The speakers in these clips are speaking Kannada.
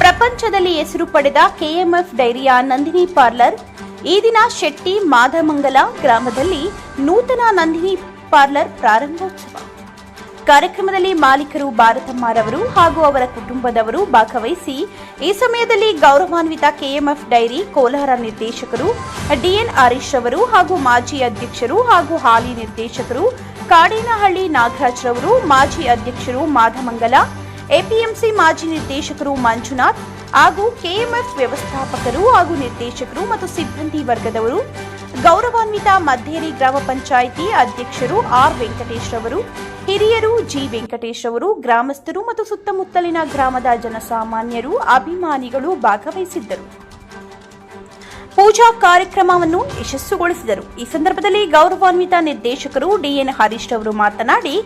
ಪ್ರಪಂಚದಲ್ಲಿ ಹೆಸರು ಪಡೆದ ಕೆಎಂಎಫ್ ಡೈರಿಯ ನಂದಿನಿ ಪಾರ್ಲರ್ ಈ ದಿನ ಶೆಟ್ಟಿ ಮಾದಮಂಗಲ ಗ್ರಾಮದಲ್ಲಿ ನೂತನ ನಂದಿನಿ ಪಾರ್ಲರ್ ಪ್ರಾರಂಭೋತ್ಸವ ಕಾರ್ಯಕ್ರಮದಲ್ಲಿ ಮಾಲೀಕರು ಭಾರತಮ್ಮರವರು ಹಾಗೂ ಅವರ ಕುಟುಂಬದವರು ಭಾಗವಹಿಸಿ ಈ ಸಮಯದಲ್ಲಿ ಗೌರವಾನ್ವಿತ ಕೆಎಂಎಫ್ ಡೈರಿ ಕೋಲಾರ ನಿರ್ದೇಶಕರು ಡಿಎನ್ ಹರೀಶ್ ಅವರು ಹಾಗೂ ಮಾಜಿ ಅಧ್ಯಕ್ಷರು ಹಾಗೂ ಹಾಲಿ ನಿರ್ದೇಶಕರು ಕಾಡೇನಹಳ್ಳಿ ನಾಗರಾಜ್ ರವರು, ಮಾಜಿ ಅಧ್ಯಕ್ಷರು ಮಾದಮಂಗಲ, ಎಪಿಎಂಸಿ ಮಾಜಿ ನಿರ್ದೇಶಕರು ಮಂಜುನಾಥ್ ಹಾಗೂ ಕೆಎಂಎಫ್ ವ್ಯವಸ್ಥಾಪಕರು ಹಾಗೂ ನಿರ್ದೇಶಕರು ಮತ್ತು ಸಿಬ್ಬಂದಿ ವರ್ಗದವರು, ಗೌರವಾನ್ವಿತ ಮಧ್ಯೇರಿ ಗ್ರಾಮ ಪಂಚಾಯಿತಿ ಅಧ್ಯಕ್ಷರು ಆರ್ ವೆಂಕಟೇಶ್ ರವರು, ಹಿರಿಯರು ಜಿ ವೆಂಕಟೇಶ್ ಅವರು, ಗ್ರಾಮಸ್ಥರು ಮತ್ತು ಸುತ್ತಮುತ್ತಲಿನ ಗ್ರಾಮದ ಜನಸಾಮಾನ್ಯರು, ಅಭಿಮಾನಿಗಳು ಭಾಗವಹಿಸಿದ್ದರು. ಪೂಜಾ ಕಾರ್ಯಕ್ರಮವನ್ನು ಯಶಸ್ಸುಗೊಳಿಸಿದರು. ಈ ಸಂದರ್ಭದಲ್ಲಿ ಗೌರವಾನ್ವಿತ ನಿರ್ದೇಶಕರು ಡಿಎನ್ ಹರೀಶ್ ಅವರು ಮಾತನಾಡಿ,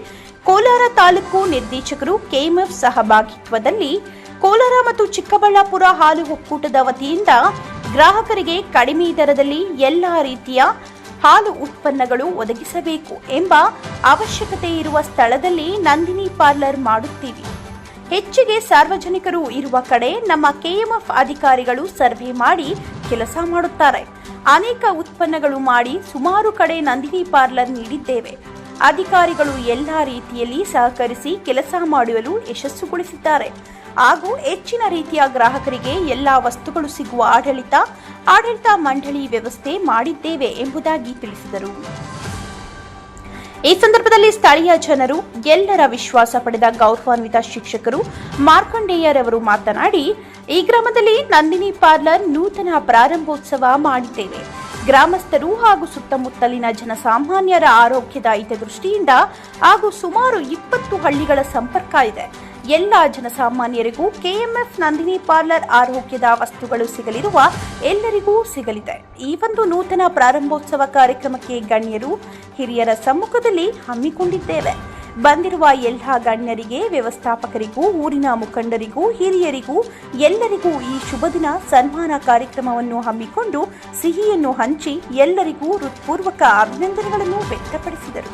ಕೋಲಾರ ತಾಲೂಕು ನಿರ್ದೇಶಕರು ಕೆಎಂಎಫ್ ಸಹಭಾಗಿತ್ವದಲ್ಲಿ ಕೋಲಾರ ಮತ್ತು ಚಿಕ್ಕಬಳ್ಳಾಪುರ ಹಾಲು ಒಕ್ಕೂಟದ ವತಿಯಿಂದ ಗ್ರಾಹಕರಿಗೆ ಕಡಿಮೆ ದರದಲ್ಲಿ ಎಲ್ಲಾ ರೀತಿಯ ಹಾಲು ಉತ್ಪನ್ನಗಳು ಒದಗಿಸಬೇಕು ಎಂಬ ಅವಶ್ಯಕತೆ ಇರುವ ಸ್ಥಳದಲ್ಲಿ ನಂದಿನಿ ಪಾರ್ಲರ್ ಮಾಡುತ್ತೀವಿ. ಹೆಚ್ಚಿಗೆ ಸಾರ್ವಜನಿಕರು ಇರುವ ಕಡೆ ನಮ್ಮ ಕೆಎಂಎಫ್ ಅಧಿಕಾರಿಗಳು ಸರ್ವೆ ಮಾಡಿ ಕೆಲಸ ಮಾಡುತ್ತಾರೆ. ಅನೇಕ ಉತ್ಪನ್ನಗಳು ಮಾಡಿ ಸುಮಾರು ಕಡೆ ನಂದಿನಿ ಪಾರ್ಲರ್ ನೀಡಿದ್ದೇವೆ. ಅಧಿಕಾರಿಗಳು ಎಲ್ಲಾ ರೀತಿಯಲ್ಲಿ ಸಹಕರಿಸಿ ಕೆಲಸ ಮಾಡಲು ಯಶಸ್ಸುಗೊಳಿಸಿದ್ದಾರೆ ಹಾಗೂ ಹೆಚ್ಚಿನ ರೀತಿಯ ಗ್ರಾಹಕರಿಗೆ ಎಲ್ಲಾ ವಸ್ತುಗಳು ಸಿಗುವ ಆಡಳಿತ ಮಂಡಳಿ ವ್ಯವಸ್ಥೆ ಮಾಡಿದ್ದೇವೆ ಎಂಬುದಾಗಿ ತಿಳಿಸಿದರು. ಈ ಸಂದರ್ಭದಲ್ಲಿ ಸ್ಥಳೀಯ ಜನರು ಎಲ್ಲರ ವಿಶ್ವಾಸ ಪಡೆದ ಗೌರವಾನ್ವಿತ ಶಿಕ್ಷಕರು ಮಾರ್ಕಂಡೇಯರವರು ಮಾತನಾಡಿ, ಈ ಗ್ರಾಮದಲ್ಲಿ ನಂದಿನಿ ಪಾರ್ಲರ್ ನೂತನ ಪ್ರಾರಂಭೋತ್ಸವ ಮಾಡಿದ್ದೇವೆ. ಗ್ರಾಮಸ್ಥರು ಹಾಗೂ ಸುತ್ತಮುತ್ತಲಿನ ಜನಸಾಮಾನ್ಯರ ಆರೋಗ್ಯದ ಹಿತದೃಷ್ಟಿಯಿಂದ ಹಾಗೂ ಸುಮಾರು 20 ಹಳ್ಳಿಗಳ ಸಂಪರ್ಕ ಇದೆ. ಎಲ್ಲ ಜನಸಾಮಾನ್ಯರಿಗೂ ಕೆಎಂಎಫ್ ನಂದಿನಿ ಪಾರ್ಲರ್ ಆರೋಗ್ಯದ ವಸ್ತುಗಳು ಸಿಗಲಿರುವ ಎಲ್ಲರಿಗೂ ಸಿಗಲಿದೆ. ಈ ಒಂದು ನೂತನ ಪ್ರಾರಂಭೋತ್ಸವ ಕಾರ್ಯಕ್ರಮಕ್ಕೆ ಗಣ್ಯರು ಹಿರಿಯರ ಸಮ್ಮುಖದಲ್ಲಿ ಹಮ್ಮಿಕೊಂಡಿದ್ದೇವೆ. ಬಂದಿರುವ ಎಲ್ಲ ಗಣ್ಯರಿಗೆ, ವ್ಯವಸ್ಥಾಪಕರಿಗೂ, ಊರಿನ ಮುಖಂಡರಿಗೂ, ಹಿರಿಯರಿಗೂ ಎಲ್ಲರಿಗೂ ಈ ಶುಭ ದಿನ ಸನ್ಮಾನ ಕಾರ್ಯಕ್ರಮವನ್ನು ಹಮ್ಮಿಕೊಂಡು ಸಿಹಿಯನ್ನು ಹಂಚಿ ಎಲ್ಲರಿಗೂ ಹೃತ್ಪೂರ್ವಕ ಅಭಿನಂದನೆಗಳನ್ನು ವ್ಯಕ್ತಪಡಿಸಿದರು.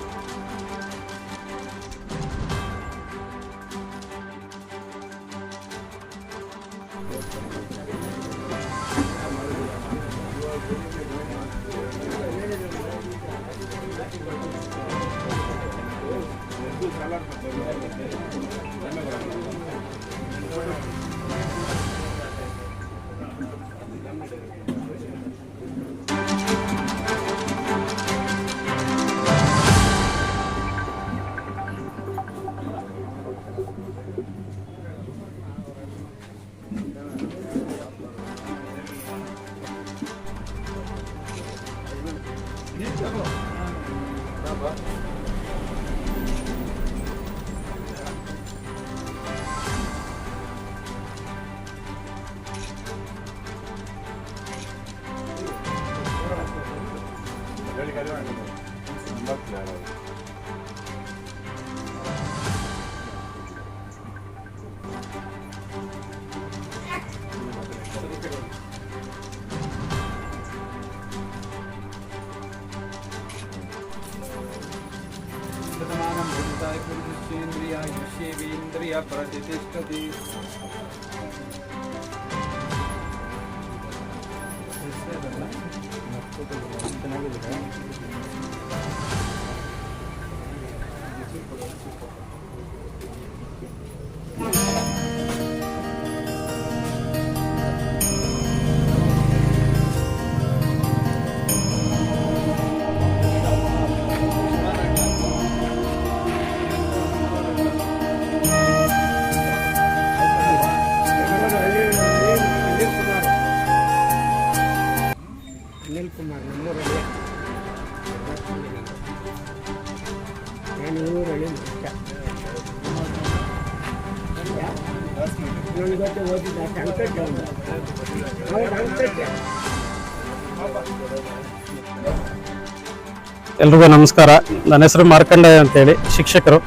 ಎಲ್ರಿಗೂ ನಮಸ್ಕಾರ. ನನ್ನ ಹೆಸರು ಮಾರ್ಕಂಡೇಯ ಅಂತೇಳಿ, ಶಿಕ್ಷಕರು.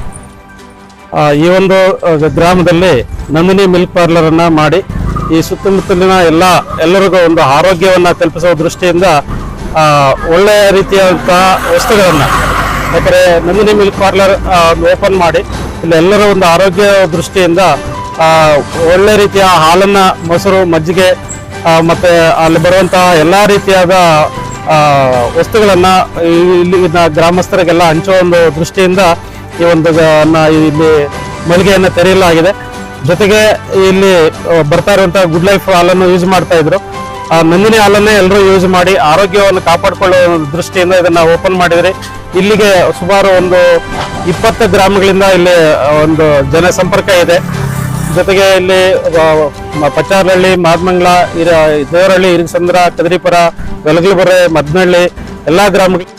ಈ ಒಂದು ಗ್ರಾಮದಲ್ಲಿ ನಂದಿನಿ ಮಿಲ್ಕ್ ಪಾರ್ಲರನ್ನು ಮಾಡಿ ಈ ಸುತ್ತಮುತ್ತಲಿನ ಎಲ್ಲರಿಗೂ ಒಂದು ಆರೋಗ್ಯವನ್ನು ಕಲ್ಪಿಸುವ ದೃಷ್ಟಿಯಿಂದ ಒಳ್ಳೆಯ ರೀತಿಯಾದಂತಹ ವಸ್ತುಗಳನ್ನು, ಯಾಕಂದರೆ ನಂದಿನಿ ಮಿಲ್ಕ್ ಪಾರ್ಲರ್ ಓಪನ್ ಮಾಡಿ ಇಲ್ಲಿ ಎಲ್ಲರ ಒಂದು ಆರೋಗ್ಯ ದೃಷ್ಟಿಯಿಂದ ಒಳ್ಳೆ ರೀತಿಯ ಹಾಲನ್ನ, ಮೊಸರು, ಮಜ್ಜಿಗೆ ಮತ್ತೆ ಅಲ್ಲಿ ಬರುವಂತಹ ಎಲ್ಲಾ ರೀತಿಯಾದ ವಸ್ತುಗಳನ್ನ ಇಲ್ಲಿನ ಗ್ರಾಮಸ್ಥರಿಗೆಲ್ಲ ಹಂಚುವ ಒಂದು ದೃಷ್ಟಿಯಿಂದ ಈ ಒಂದು ಇಲ್ಲಿ ಮಳಿಗೆಯನ್ನು ತೆರೆಯಲಾಗಿದೆ. ಜೊತೆಗೆ ಇಲ್ಲಿ ಬರ್ತಾ ಇರುವಂತಹ ಗುಡ್ ಲೈಫ್ ಹಾಲನ್ನು ಯೂಸ್ ಮಾಡ್ತಾ ಇದ್ರು. ನಂದಿನಿ ಹಾಲನ್ನೇ ಎಲ್ಲರೂ ಯೂಸ್ ಮಾಡಿ ಆರೋಗ್ಯವನ್ನು ಕಾಪಾಡಿಕೊಳ್ಳುವ ದೃಷ್ಟಿಯಿಂದ ಇದನ್ನ ಓಪನ್ ಮಾಡಿದ್ರಿ. ಇಲ್ಲಿಗೆ ಸುಮಾರು ಒಂದು 20 ಗ್ರಾಮಗಳಿಂದ ಇಲ್ಲಿ ಒಂದು ಜನಸಂಪರ್ಕ ಇದೆ. ಜೊತೆಗೆ ಇಲ್ಲಿ ಪಚಾರಹಳ್ಳಿ, ಮಾದಮಂಗಲ, ದೇವರಹಳ್ಳಿ, ಇರಿಸಂದ್ರ, ಕದರಿಪುರ, ಬೆಲಗಲಬೆರೆ, ಮದ್ನಹಳ್ಳಿ ಎಲ್ಲಾ ಗ್ರಾಮಗಳು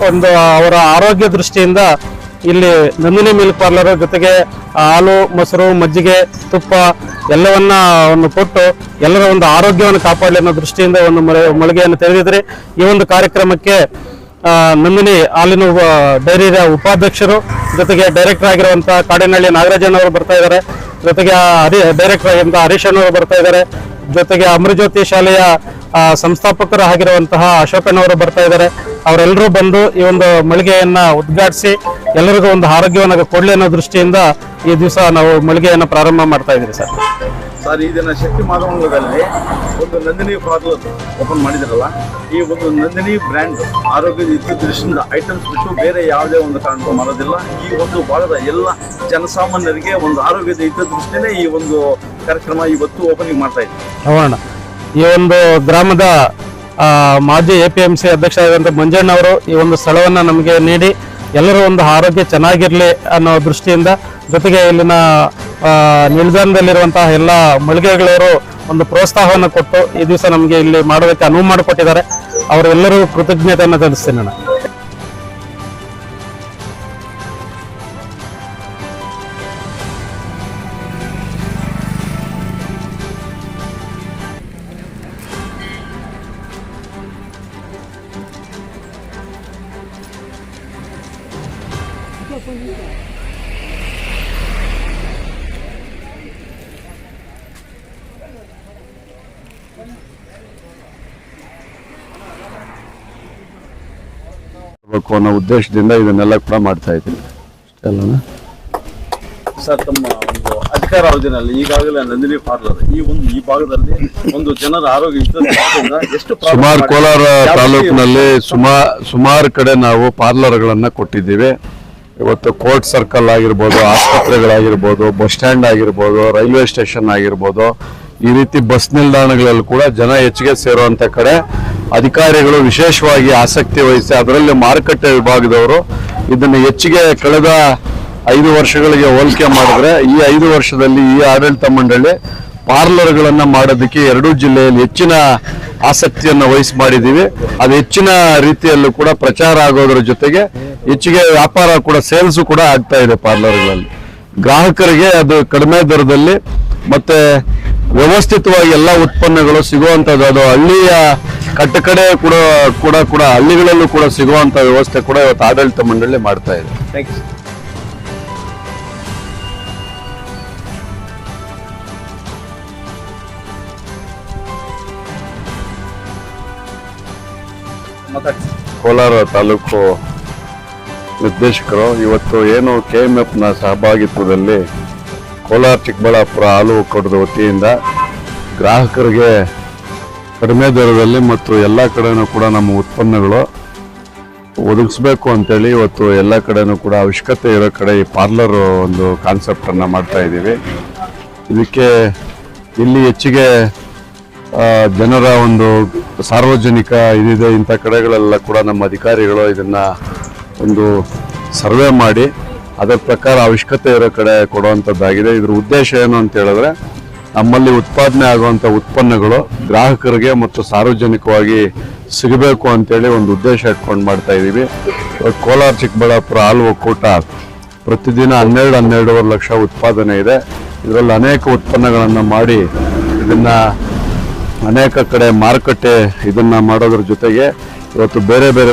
ಒಂದು ಅವರ ಆರೋಗ್ಯ ದೃಷ್ಟಿಯಿಂದ ಇಲ್ಲಿ ನಂದಿನಿ ಮಿಲ್ಕ್ ಪಾರ್ಲರ್ ಜೊತೆಗೆ ಹಾಲು, ಮೊಸರು, ಮಜ್ಜಿಗೆ, ತುಪ್ಪ ಎಲ್ಲವನ್ನ ಕೊಟ್ಟು ಎಲ್ಲರ ಒಂದು ಆರೋಗ್ಯವನ್ನು ಕಾಪಾಡಲಿ ಅನ್ನೋ ದೃಷ್ಟಿಯಿಂದ ಒಂದು ಮಳಿಗೆಯನ್ನು ತೆರೆದಿದ್ರೆ. ಈ ಒಂದು ಕಾರ್ಯಕ್ರಮಕ್ಕೆ ನಂದಿನಿ ಹಾಲಿನ ಡೈರಿಯ ಉಪಾಧ್ಯಕ್ಷರು ಜೊತೆಗೆ ಡೈರೆಕ್ಟರ್ ಆಗಿರುವಂತಹ ಕಾಡೇನಹಳ್ಳಿ ನಾಗರಾಜನ್ ಅವರು ಬರ್ತಾ ಇದ್ದಾರೆ. ಜೊತೆಗೆ ಡೈರೆಕ್ಟರ್ ಆಗಿರುವಂತಹ ಹರೀಶ್ ಅವರು ಬರ್ತಾ ಇದ್ದಾರೆ. ಜೊತೆಗೆ ಅಮೃಜ್ಯೋತಿ ಶಾಲೆಯ ಸಂಸ್ಥಾಪಕರು ಆಗಿರುವಂತಹ ಅಶೋಕಣ್ಣವರು ಬರ್ತಾ ಇದ್ದಾರೆ. ಅವರೆಲ್ಲರೂ ಬಂದು ಈ ಒಂದು ಮಳಿಗೆಯನ್ನ ಉದ್ಘಾಟಿಸಿ ಎಲ್ಲರಿಗೂ ಒಂದು ಆರೋಗ್ಯವನ್ನು ಕೊಡ್ಲಿ ಅನ್ನೋ ದೃಷ್ಟಿಯಿಂದ ಈ ದಿವಸ ನಾವು ಮಳಿಗೆಯನ್ನ ಪ್ರಾರಂಭ ಮಾಡ್ತಾ ಇದ್ದೀವಿ ಸರ್. ಈ ದಿನ ಶಕ್ತಿ ಮಾದಮಂಗಲದಲ್ಲಿ ಒಂದು ನಂದಿನಿ ಪಾರ್ಲರ್ ಓಪನ್ ಮಾಡಿದಿರಲ್ಲ, ಈ ಒಂದು ನಂದಿನಿ ಬ್ರ್ಯಾಂಡ್ ಆರೋಗ್ಯದ ದೃಷ್ಟಿಯಿಂದ ಐಟಮ್ಸ್ ಬಿಟ್ಟು ಬೇರೆ ಯಾವುದೇ ಒಂದು ಕಾರಣಕ್ಕೂ ಮಾಡೋದಿಲ್ಲ. ಈ ಒಂದು ಭಾಗದ ಎಲ್ಲ ಜನಸಾಮಾನ್ಯರಿಗೆ ಒಂದು ಆರೋಗ್ಯದ ಹಿತದೃಷ್ಟಿನೇ ಈ ಒಂದು ಕಾರ್ಯಕ್ರಮ ಇವತ್ತು ಓಪನಿಂಗ್ ಮಾಡ್ತಾ ಇದ್ದೀವಿ. ಅವಣ್ಣ, ಈ ಒಂದು ಗ್ರಾಮದ ಮಾಜಿ APMC ಅಧ್ಯಕ್ಷರಾದಂಥ ಮಂಜಣ್ಣ ಅವರು ಈ ಒಂದು ಸ್ಥಳವನ್ನ ನಮಗೆ ನೀಡಿ ಎಲ್ಲರೂ ಒಂದು ಆರೋಗ್ಯ ಚೆನ್ನಾಗಿರ್ಲಿ ಅನ್ನೋ ದೃಷ್ಟಿಯಿಂದ, ಜೊತೆಗೆ ಇಲ್ಲಿನ ನಿಲ್ದಾಣದಲ್ಲಿರುವಂತಹ ಎಲ್ಲ ಮಳಿಗೆಗಳವರು ಒಂದು ಪ್ರೋತ್ಸಾಹವನ್ನು ಕೊಟ್ಟು ಈ ದಿವಸ ನಮಗೆ ಇಲ್ಲಿ ಮಾಡೋದಕ್ಕೆ ಅನುವು ಮಾಡಿಕೊಟ್ಟಿದ್ದಾರೆ. ಅವರೆಲ್ಲರೂ ಕೃತಜ್ಞತೆಯನ್ನು ಸಲ್ಲಿಸ್ತೀನಿ ನಾನು. ಅನ್ನೋ ಉದ್ದೇಶದಿಂದ ಇದನ್ನೆಲ್ಲ ಕೂಡ ಮಾಡ್ತಾ ಇದ್ದೀನಿ. ಸರ್, ತಮ್ಮ ಒಂದು ಅಧಿಕಾರ ಅವಧಿನಲ್ಲಿ ಈಗಾಗಲೇ ನಂದಿನಿ ಪಾರ್ಲರ್ ಈ ಭಾಗದಲ್ಲಿ ಒಂದು ಜನರ ಆರೋಗ್ಯ ಹಿತದೃಷ್ಟಿಯಿಂದ ಎಷ್ಟು ಸುಮಾರು ಕೋಲಾರ ತಾಲೂಕಿನಲ್ಲಿ ಸುಮಾರು ಕಡೆ ನಾವು ಪಾರ್ಲರ್ಗಳನ್ನ ಕೊಟ್ಟಿದ್ದೀವಿ. ಇವತ್ತು ಕೋರ್ಟ್ ಸರ್ಕಲ್ ಆಗಿರ್ಬೋದು, ಆಸ್ಪತ್ರೆಗಳಾಗಿರ್ಬೋದು, ಬಸ್ ಸ್ಟ್ಯಾಂಡ್ ಆಗಿರ್ಬೋದು, ರೈಲ್ವೆ ಸ್ಟೇಷನ್ ಆಗಿರ್ಬೋದು, ಈ ರೀತಿ ಬಸ್ ನಿಲ್ದಾಣಗಳಲ್ಲಿ ಕೂಡ ಜನ ಹೆಚ್ಚಿಗೆ ಸೇರುವಂತ ಕಡೆ ಅಧಿಕಾರಿಗಳು ವಿಶೇಷವಾಗಿ ಆಸಕ್ತಿ ವಹಿಸಿ ಅದರಲ್ಲಿ ಮಾರುಕಟ್ಟೆ ವಿಭಾಗದವರು ಇದನ್ನು ಹೆಚ್ಚಿಗೆ ಕಳೆದ 5 ವರ್ಷಗಳಿಗೆ ಹೋಲಿಕೆ ಮಾಡಿದ್ರೆ ಈ 5 ವರ್ಷದಲ್ಲಿ ಈ ಆಡಳಿತ ಮಂಡಳಿ ಪಾರ್ಲರ್ಗಳನ್ನ ಮಾಡೋದಕ್ಕೆ 2 ಜಿಲ್ಲೆಯಲ್ಲಿ ಹೆಚ್ಚಿನ ಆಸಕ್ತಿಯನ್ನು ವಹಿಸಿ ಮಾಡಿದ್ದೀವಿ. ಅದು ಹೆಚ್ಚಿನ ರೀತಿಯಲ್ಲೂ ಕೂಡ ಪ್ರಚಾರ ಆಗೋದ್ರ ಜೊತೆಗೆ ಹೆಚ್ಚಿಗೆ ವ್ಯಾಪಾರ ಕೂಡ ಸೇಲ್ಸ್ ಕೂಡ ಆಗ್ತಾ ಇದೆ ಪಾರ್ಲರ್ಗಳಲ್ಲಿ. ಗ್ರಾಹಕರಿಗೆ ಅದು ಕಡಿಮೆ ದರದಲ್ಲಿ ಮತ್ತೆ ವ್ಯವಸ್ಥಿತವಾಗಿ ಎಲ್ಲ ಉತ್ಪನ್ನಗಳು ಸಿಗುವಂಥದ್ದು, ಅದು ಹಳ್ಳಿಯ ಕಟ್ಟಕಡೆ ಕೂಡ ಹಳ್ಳಿಗಳಲ್ಲೂ ಕೂಡ ಸಿಗುವಂತ ವ್ಯವಸ್ಥೆ ಕೂಡ ಇವತ್ತು ಆಡಳಿತ ಮಂಡಳಿ ಮಾಡ್ತಾ ಇದೆ. ಕೋಲಾರ ತಾಲೂಕು ನಿರ್ದೇಶಕರು ಇವತ್ತು ಏನು KMFನ ಸಹಭಾಗಿತ್ವದಲ್ಲಿ ಕೋಲಾರ ಚಿಕ್ಕಬಳ್ಳಾಪುರ ಹಾಲು ಒಕ್ಕೂಟದ ವತಿಯಿಂದ ಗ್ರಾಹಕರಿಗೆ ಕಡಿಮೆ ದರದಲ್ಲಿ ಮತ್ತು ಎಲ್ಲ ಕಡೆನೂ ಕೂಡ ನಮ್ಮ ಉತ್ಪನ್ನಗಳು ಒದಗಿಸ್ಬೇಕು ಅಂತೇಳಿ ಇವತ್ತು ಎಲ್ಲ ಕಡೆನೂ ಕೂಡ ಅವಶ್ಯಕತೆ ಇರೋ ಕಡೆ ಈ ಪಾರ್ಲರ್ ಒಂದು ಕಾನ್ಸೆಪ್ಟನ್ನು ಮಾಡ್ತಾ ಇದ್ದೀವಿ. ಇದಕ್ಕೆ ಇಲ್ಲಿ ಹೆಚ್ಚಿಗೆ ಜನರ ಒಂದು ಸಾರ್ವಜನಿಕ ಇದಿದೆ, ಇಂಥ ಕಡೆಗಳೆಲ್ಲ ಕೂಡ ನಮ್ಮ ಅಧಿಕಾರಿಗಳು ಇದನ್ನ ಒಂದು ಸರ್ವೆ ಮಾಡಿ ಅದರ ಪ್ರಕಾರ ಅವಶ್ಯಕತೆ ಇರೋ ಕಡೆ ಕೊಡುವಂಥದ್ದಾಗಿದೆ. ಇದ್ರ ಉದ್ದೇಶ ಏನು ಅಂತ ಹೇಳಿದ್ರೆ ನಮ್ಮಲ್ಲಿ ಉತ್ಪಾದನೆ ಆಗುವಂಥ ಉತ್ಪನ್ನಗಳು ಗ್ರಾಹಕರಿಗೆ ಮತ್ತು ಸಾರ್ವಜನಿಕವಾಗಿ ಸಿಗಬೇಕು ಅಂತೇಳಿ ಒಂದು ಉದ್ದೇಶ ಇಟ್ಕೊಂಡು ಮಾಡ್ತಾ ಇದ್ದೀವಿ. ಕೋಲಾರ ಚಿಕ್ಕಬಳ್ಳಾಪುರ ಹಾಲು ಒಕ್ಕೂಟ ಪ್ರತಿದಿನ 12-12.5 ಲಕ್ಷ ಉತ್ಪಾದನೆ ಇದೆ. ಇದರಲ್ಲಿ ಅನೇಕ ಉತ್ಪನ್ನಗಳನ್ನು ಮಾಡಿ ಇದನ್ನ ಅನೇಕ ಕಡೆ ಮಾರುಕಟ್ಟೆ ಇದನ್ನ ಮಾಡೋದ್ರ ಜೊತೆಗೆ ಇವತ್ತು ಬೇರೆ ಬೇರೆ